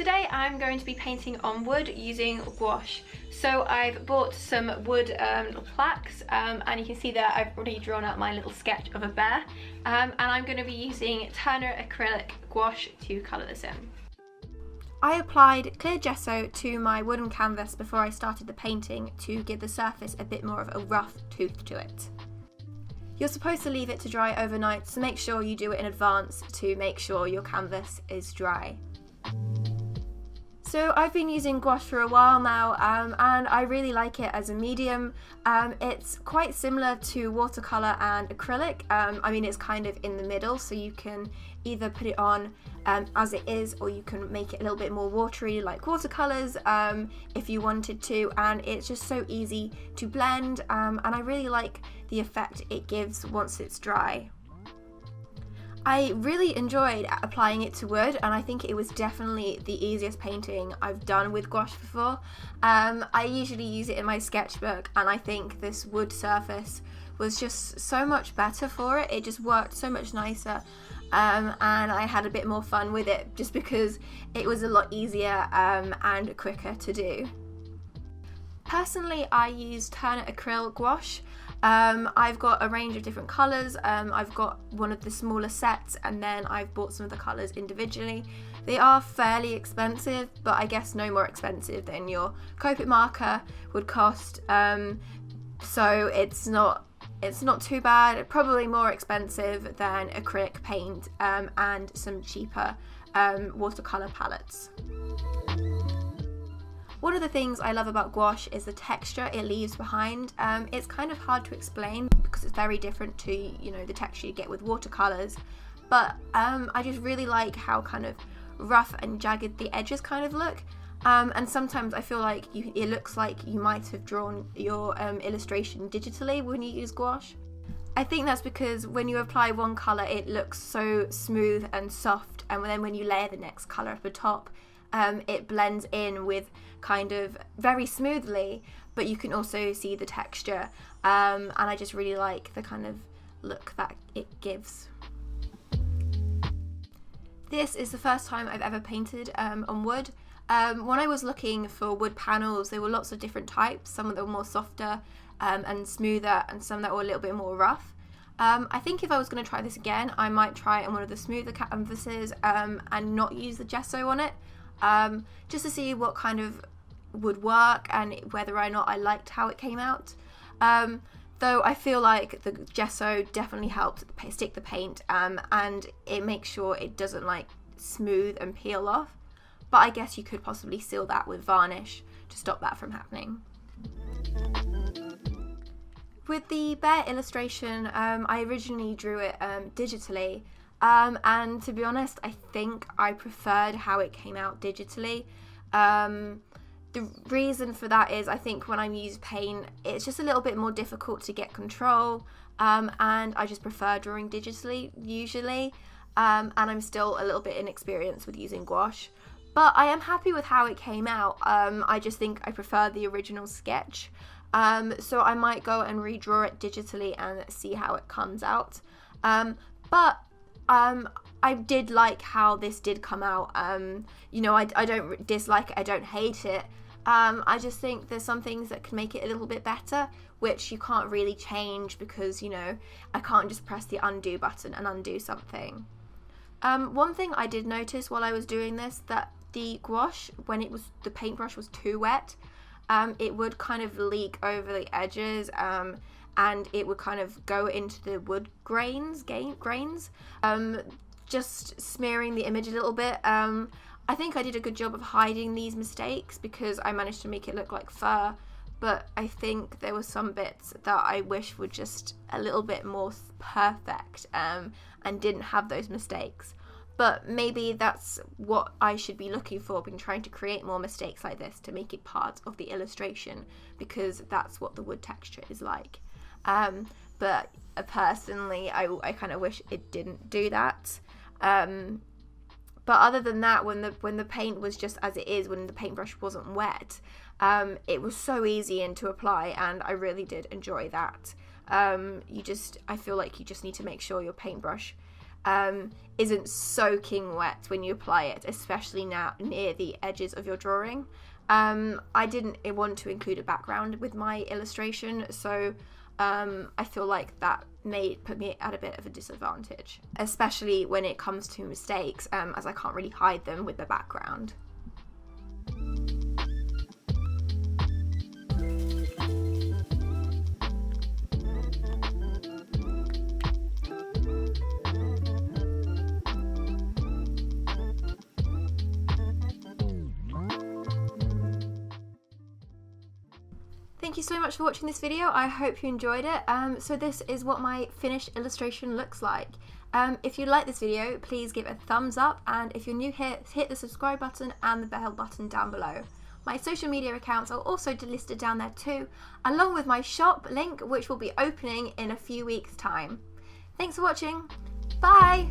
today I'm going to be painting on wood using gouache. So I've bought some wood little plaques and you can see that I've already drawn out my little sketch of a bear, and I'm going to be using Turner acrylic gouache to colour this in. I applied clear gesso to my wooden canvas before I started the painting to give the surface a bit more of a rough tooth to it. You're supposed to leave it to dry overnight, so make sure you do it in advance to make sure your canvas is dry. So I've been using gouache for a while now, and I really like it as a medium. It's quite similar to watercolour and acrylic. I mean, it's kind of in the middle, so you can either put it on as it is, or you can make it a little bit more watery like watercolours if you wanted to, and it's just so easy to blend, and I really like the effect it gives once it's dry. I really enjoyed applying it to wood, and I think it was definitely the easiest painting I've done with gouache before. I usually use it in my sketchbook, and I think this wood surface was just so much better for it. It just worked so much nicer, and I had a bit more fun with it just because it was a lot easier and quicker to do. Personally, I use Turner acrylic gouache. I've got a range of different colours. I've got one of the smaller sets, and then I've bought some of the colours individually. They are fairly expensive, but I guess no more expensive than your Copic marker would cost, so it's not too bad. Probably more expensive than acrylic paint and some cheaper watercolour palettes. One of the things I love about gouache is the texture it leaves behind. It's kind of hard to explain because it's very different to, you know, the texture you get with watercolours, but I just really like how kind of rough and jagged the edges kind of look, and sometimes I feel like it looks like you might have drawn your illustration digitally when you use gouache. I think that's because when you apply one colour it looks so smooth and soft, and then when you layer the next colour at the top, it blends in with kind of very smoothly, but you can also see the texture, and I just really like the kind of look that it gives. This is the first time I've ever painted on wood. When I was looking for wood panels, there were lots of different types. Some of them were more softer and smoother, and some that were a little bit more rough. I think if I was going to try this again, I might try it on one of the smoother canvases and not use the gesso on it. Just to see what kind of would work and whether or not I liked how it came out. Though I feel like the gesso definitely helps stick the paint, and it makes sure it doesn't like smooth and peel off. But I guess you could possibly seal that with varnish to stop that from happening. With the bear illustration, I originally drew it digitally. And to be honest, I think I preferred how it came out digitally. The reason for that is I think when I use paint, it's just a little bit more difficult to get control, and I just prefer drawing digitally usually, and I'm still a little bit inexperienced with using gouache. But I am happy with how it came out. I just think I prefer the original sketch, so I might go and redraw it digitally and see how it comes out. But I did like how this did come out. You know, I don't dislike it, I don't hate it. I just think there's some things that can make it a little bit better, which you can't really change because, you know, I can't just press the undo button and undo something. One thing I did notice while I was doing this, that the gouache, when the paintbrush was too wet, it would kind of leak over the edges, and it would kind of go into the wood grains, just smearing the image a little bit. I think I did a good job of hiding these mistakes because I managed to make it look like fur, but I think there were some bits that I wish were just a little bit more perfect, and didn't have those mistakes. But maybe that's what I should be looking for when trying to create more mistakes like this, to make it part of the illustration, because that's what the wood texture is like. But personally, I kind of wish it didn't do that. But other than that, when the paint was just as it is, when the paintbrush wasn't wet, it was so easy to apply, and I really did enjoy that. I feel like you just need to make sure your paintbrush isn't soaking wet when you apply it, especially now near the edges of your drawing. I didn't want to include a background with my illustration, so I feel like that may put me at a bit of a disadvantage, especially when it comes to mistakes, as I can't really hide them with the background. Thank you so much for watching this video. I hope you enjoyed it. So this is what my finished illustration looks like. If you like this video, please give it a thumbs up, and if you're new here, hit the subscribe button and the bell button down below. My social media accounts are also listed down there too, along with my shop link, which will be opening in a few weeks' time. Thanks for watching. Bye!